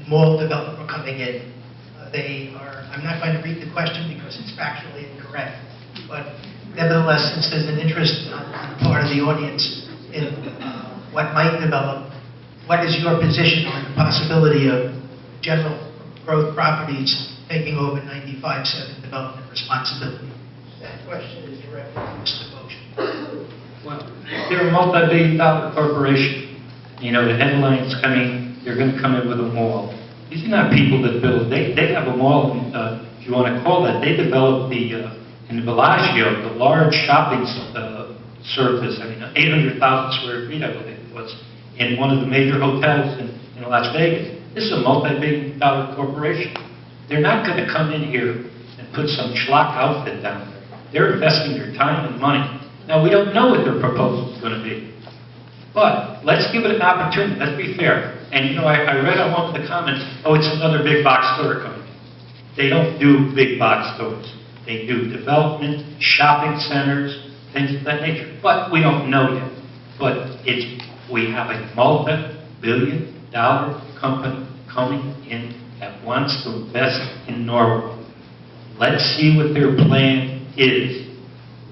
mall developer coming in. I'm not going to read the question because it's factually incorrect, but nevertheless, since there's an interest on the part of the audience in what might develop, what is your position on the possibility of general growth properties taking over 95-7 development responsibility? That question is directed to Mr. Moccia. Well, they're a multi-billion-dollar corporation. You know, the headlines coming, they're going to come in with a mall. These are not people that build. They have a mall, if you want to call that. They developed in Bellagio, the large shopping surface, 800,000 square feet, I believe it was, in one of the major hotels in Las Vegas. This is a multi-billion-dollar corporation. They're not going to come in here and put some schlock outfit down there. They're investing their time and money. Now, we don't know what their proposal is going to be. But let's give it an opportunity. Let's be fair. And, you know, I read on one of the comments, oh, it's another big box store coming. They don't do big box stores. They do development, shopping centers, things of that nature. But we don't know yet. But we have a multi-billion-dollar company coming in that wants to invest in Norwalk. Let's see what their plan is.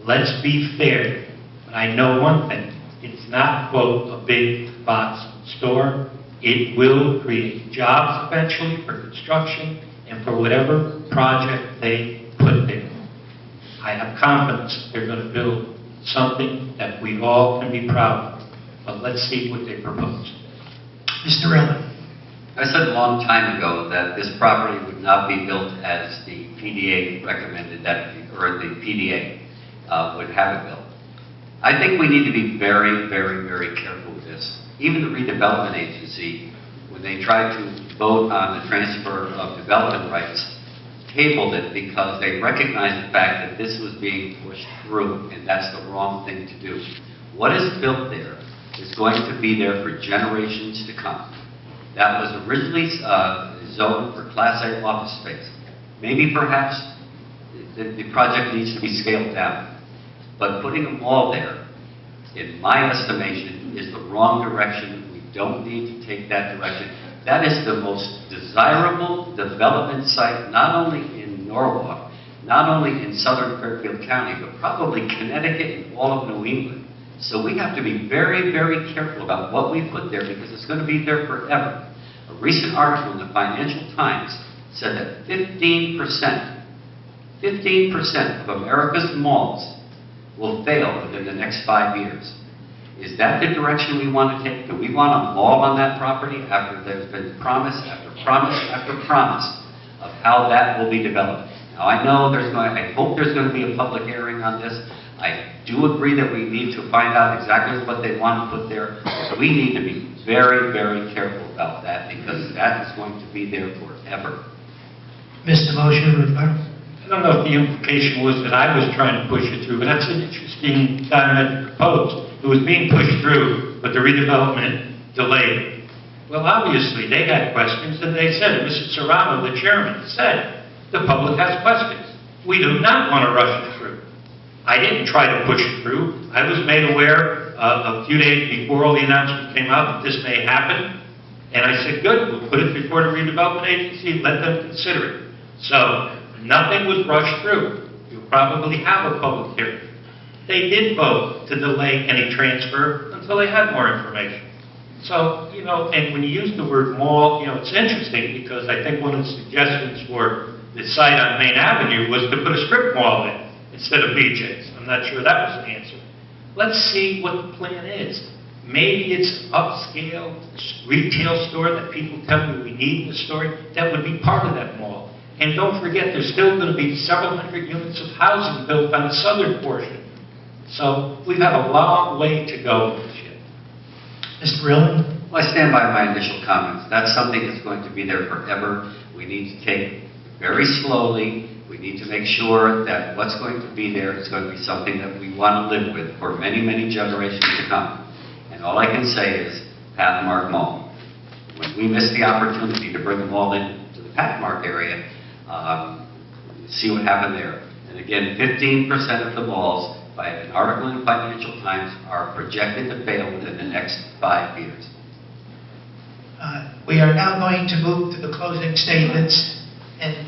Let's be fair. But I know one thing. It's not, quote, a big box store. It will create jobs eventually for construction and for whatever project they put there. I have confidence they're going to build something that we all can be proud of. But let's see what they propose. Mr. Rilling. I said a long time ago that this property would not be built as the PDA recommended or the PDA would have it built. I think we need to be very, very, very careful with this. Even the redevelopment agency, when they tried to vote on the transfer of development rights, tabled it because they recognized the fact that this was being pushed through, and that's the wrong thing to do. What is built there is going to be there for generations to come. That was originally zoned for Class A office space. Maybe perhaps the project needs to be scaled down. But putting a mall there, in my estimation, is the wrong direction. We don't need to take that direction. That is the most desirable development site, not only in Norwalk, not only in southern Fairfield County, but probably Connecticut and all of New England. So we have to be very, very careful about what we put there because it's going to be there forever. A recent article in the Financial Times said that 15% of America's malls will fail within the next 5 years. Is that the direction we want to take? Do we want a mall on that property after there's been promise after promise after promise of how that will be developed? Now I know I hope there's going to be a public hearing on this. I do agree that we need to find out exactly what they want to put there. We need to be very, very careful about that because that is going to be there forever. Mr. Moccia, I don't know if the implication was that I was trying to push it through, but that's an interesting document to propose. It was being pushed through, but the redevelopment delayed. Well, obviously, they had questions, and they said, Mr. Serrano, the chairman, said, the public has questions. We do not want to rush it through. I didn't try to push it through. I was made aware a few days before all the announcements came out that this may happen, and I said, good, we'll put it before the redevelopment agency, let them consider it. So, nothing was rushed through. You'll probably have a public hearing. They did vote to delay any transfer until they had more information. So, you know, and when you use the word mall, you know, it's interesting because I think one of the suggestions for the site on Main Avenue was to put a strip mall in instead of BJ's. I'm not sure that was the answer. Let's see what the plan is. Maybe it's an upscale retail store that people tell me we need in the store. That would be part of that mall. And don't forget, there's still going to be several hundred units of housing built on the southern portion. So we have a long way to go with this yet. Mr. Rilling? Well, I stand by my initial comments. That's something that's going to be there forever. We need to take it very slowly. We need to make sure that what's going to be there is going to be something that we want to live with for many, many generations to come. And all I can say is Pathmark Mall. When we missed the opportunity to bring them all into the Pathmark area, see what happened there. And again, 15% of the malls, by an article in Financial Times, are projected to fail within the next 5 years. We are now going to move to the closing statements, and